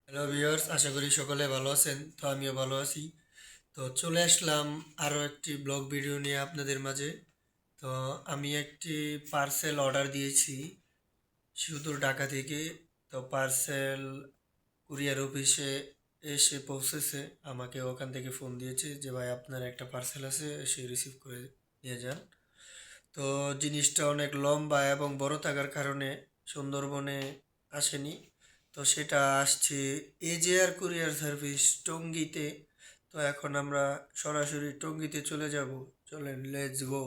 Hello viewers, আশা করি সকলে ভালো আছেন। তো আমিও ভালো আছি। তো চলে আসলাম আরও একটি ব্লগ ভিডিও নিয়ে আপনাদের মাঝে। তো আমি একটি পার্সেল অর্ডার দিয়েছি সুদূর ঢাকা থেকে। তো পার্সেল কুরিয়ার অফিসে এসে পৌঁছেছে। আমাকে ওখান থেকে ফোন দিয়েছে যে ভাই আপনার একটা পার্সেল আছে, এসে রিসিভ করে নিয়ে যান। তো জিনিসটা অনেক লম্বা এবং বড় থাকার কারণে সুন্দরবনে আসেনি। তো সেটা আসছে এজেআর কুরিয়ার সার্ভিস টঙ্গীতে। তো এখন আমরা সরাসরি টঙ্গীতে চলে যাব। চলেন, লেটস গো।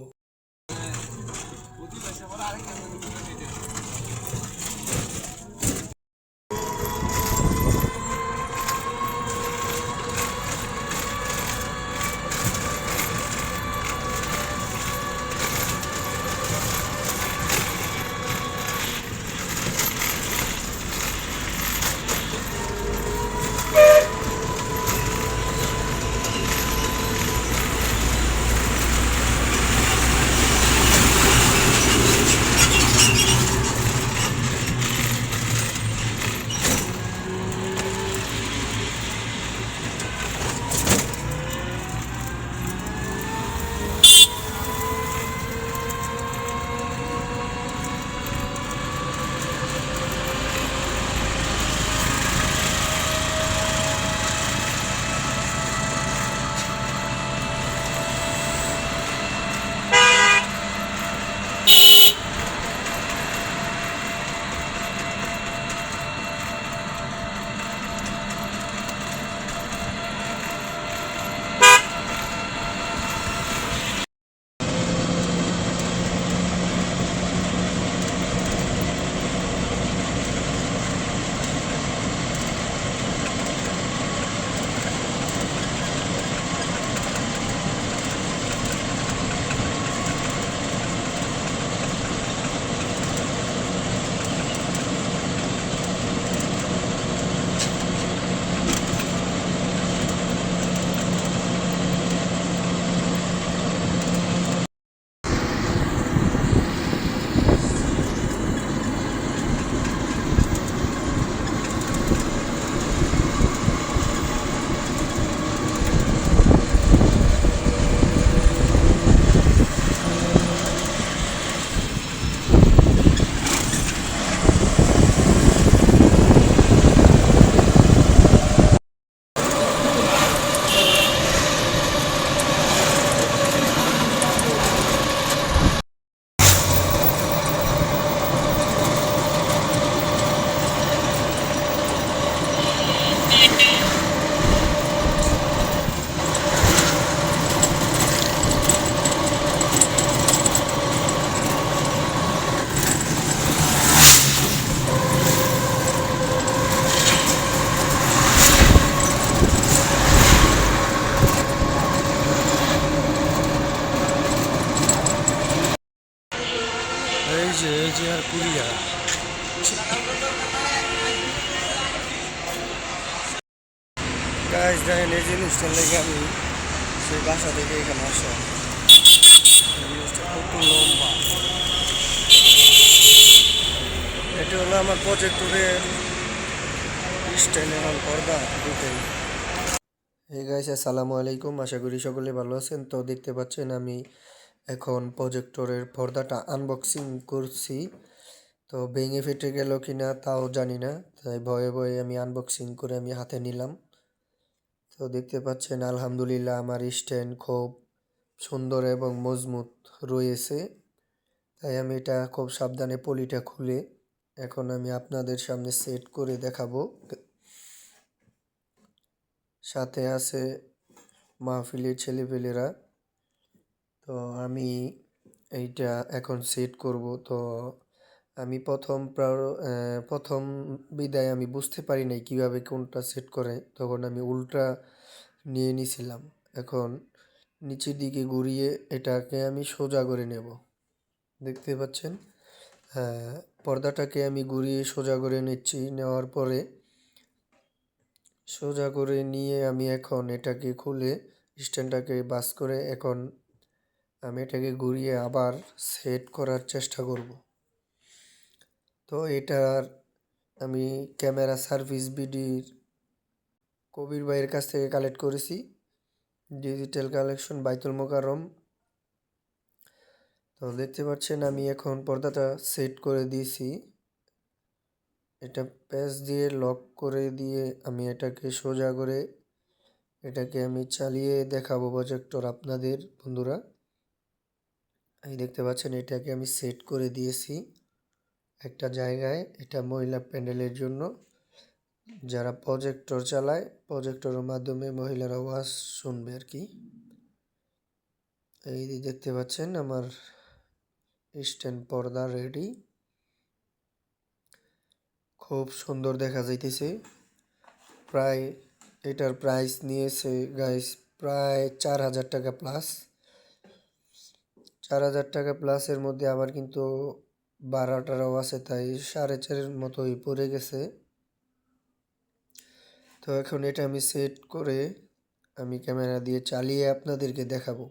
এই যে আর কুরিয়ার। গাইজ দেখেন, এই জিনিসটার লেগে আমি সেই বাসা থেকে এখানে আসা। এই জিনিসটা কত লম্বা। এটা হলো আমার প্রজেক্টরের স্ট্যান্ড, এখন পর্দা দুটোই। হে গাইস, আসসালামু আলাইকুম। আশা করি সকলে ভালো আছেন। তো দেখতে পাচ্ছেন আমি এখন প্রজেক্টরের পর্দাটা আনবক্সিং করছি। তো ভেঙে ফেটে গেল কিনা তাও জানি না, তাই ভয়ে ভয়ে আমি আনবক্সিং করে আমি হাতে নিলাম। তো দেখতে পাচ্ছেন আলহামদুলিল্লাহ আমার স্ট্যান্ড খুব সুন্দর এবং মজবুত রয়েছে। তাই আমি এটা খুব সাবধানে পলিটা খুলে এখন আমি আপনাদের সামনে সেট করে দেখাবো। সাথে আছে মাহফিলের ছেলেপেলেরা। তো আমি এইটা এখন সেট করব। তো আমি প্রথম বিদায় আমি বুঝতে পারি নাই কীভাবে কোনটা সেট করে, তখন আমি উল্টা নিয়ে নিছিলাম। এখন নিচের দিকে ঘুরিয়ে এটাকে আমি সোজা করে নেব। দেখতে পাচ্ছেন, হ্যাঁ, পর্দাটাকে আমি ঘুরিয়ে সোজা করে নিচ্ছি। নেওয়ার পরে সোজা করে নিয়ে আমি এখন এটাকে খুলে স্ট্যান্ডটাকে বাস করে এখন আমি এটাকে ঘুরিয়ে আবার সেট করার চেষ্টা করব। তো এটার আমি ক্যামেরা সার্ভিস বিডির কবির ভাইয়ের কাছ থেকে কালেক্ট করেছি, ডিজিটাল কালেকশন বাইতুল মোকাররম। তো দেখতে পাচ্ছেন আমি এখন পর্দাটা সেট করে দিয়েছি। এটা প্যাচ দিয়ে লক করে দিয়ে আমি এটাকে সোজা করে এটাকে আমি চালিয়ে দেখাবো প্রজেক্টর আপনাদের বন্ধুরা। এই দেখতে পাচ্ছেন এটাকে আমি সেট করে দিয়েছি একটা জায়গায়। এটা মহিলা প্যান্ডেলের জন্য, যারা প্রজেক্টর চালায় প্রজেক্টরের মাধ্যমে মহিলারা আওয়াজ শুনবে আর কি। এই দেখতে পাচ্ছেন আমার স্ট্যান্ড পর্দা রেডি, খুব সুন্দর দেখা যাইতেছে। প্রায় এটার প্রাইস নিয়েছে গাইস প্রায় 4,000 টাকা প্লাস। 4,000 টাকা প্লাসের মধ্যে আবার কিন্তু ভাড়াটারাও আছে, তাই 4.5 মতোই পড়ে গেছে। তো এখন এটা আমি সেট করে আমি ক্যামেরা দিয়ে চালিয়ে আপনাদেরকে দেখাবো।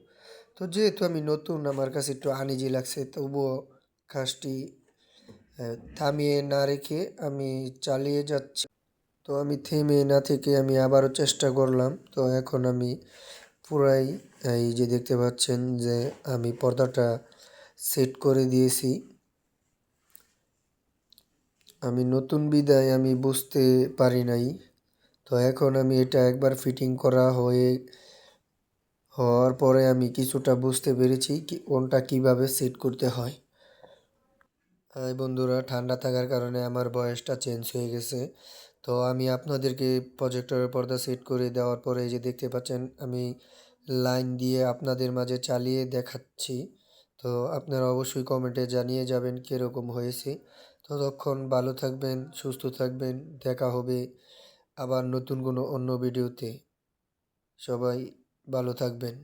তো যেহেতু আমি নতুন, আমার কাছে একটু আনইজি লাগছে, তবুও কাজটি থামিয়ে না রেখে আমি চালিয়ে যাচ্ছি। তো আমি থেমে না থেকে আমি আবারও চেষ্টা করলাম। তো এখন আমি পুরাই এই যে দেখতে পাচ্ছেন যে আমি পর্দাটা সেট করে দিয়েছি। আমি নতুন বিদায় আমি বুঝতে পারি নাই। তো এখন আমি এটা একবার ফিটিং করা হওয়ার পরে আমি কিছুটা বুঝতে পেরেছি কোনটা কিভাবে সেট করতে হয়। এই বন্ধুরা, ঠান্ডা থাকার কারণে আমার ভয়েসটা চেঞ্জ হয়ে গেছে। তো আমি আপনাদেরকে প্রজেক্টরের পর্দা সেট করে দেওয়ার পরে এই যে দেখতে পাচ্ছেন আমি লাইন দিয়ে আপনাদের মাঝে চালিয়ে দেখাচ্ছি। তো আপনারা অবশ্যই কমেন্টে জানিয়ে যাবেন কীরকম হয়েছে। ততক্ষণ ভালো থাকবেন, সুস্থ থাকবেন, দেখা হবে আবার নতুন কোনো অন্য ভিডিওতে। সবাই ভালো থাকবেন।